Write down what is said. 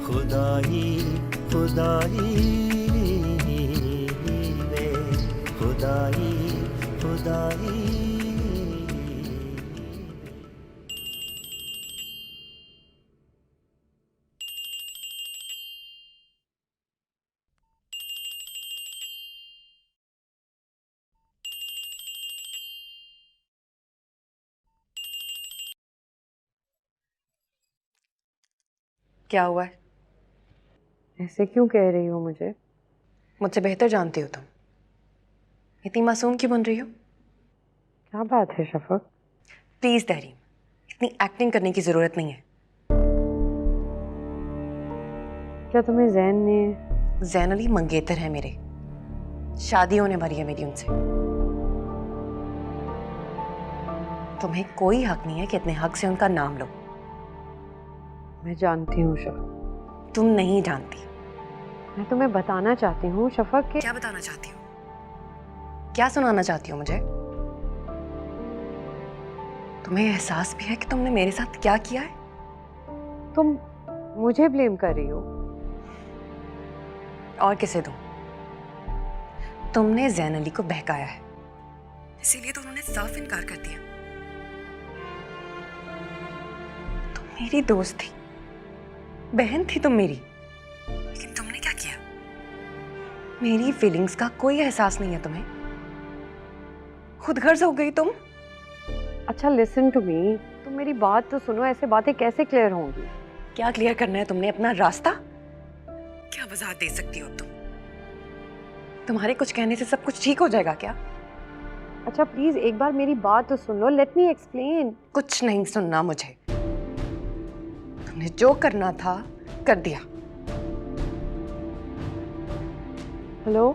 खुदाई खुदाई वे खुदाई खुदाई। क्या हुआ है? ऐसे क्यों कह रही हो मुझे? मुझसे बेहतर जानती हो तुम। इतनी मासूम क्यों बन रही हो? क्या बात है शफक? प्लीज तहरीम, इतनी एक्टिंग करने की जरूरत नहीं है। क्या तुम्हें जैन ने? जैन अली मंगेतर है मेरे, शादी होने वाली है मेरी उनसे। तुम्हें कोई हक नहीं है कि इतने हक से उनका नाम लो। मैं जानती हूँ शफक। तुम नहीं जानती। मैं तुम्हें बताना चाहती हूँ शफक कि क्या बताना चाहती हो? क्या सुनाना चाहती हो मुझे? तुम्हें एहसास भी है कि तुमने मेरे साथ क्या किया है? तुम मुझे ब्लेम कर रही हो। और किसे दूं? तुमने जैन अली को बहकाया है, इसीलिए तो उन्होंने साफ इनकार कर दिया। तुम मेरी दोस्त थी, बहन थी तुम मेरी, लेकिन तुमने क्या किया? मेरी फीलिंग्स का कोई एहसास नहीं है तुम्हें। खुदगर्ज हो गई तुम। अच्छा लिसन टू मी, तुम मेरी बात तो सुनो। ऐसे बातें कैसे क्लियर होंगी? क्या क्लियर करना है तुमने? अपना रास्ता? क्या वजाहत दे सकती हो तुम? तुम्हारे कुछ कहने से सब कुछ ठीक हो जाएगा क्या? अच्छा प्लीज एक बार मेरी बात तो सुन लो। Let me explain. कुछ नहीं सुनना मुझे। तुमने जो करना था कर दिया। हेलो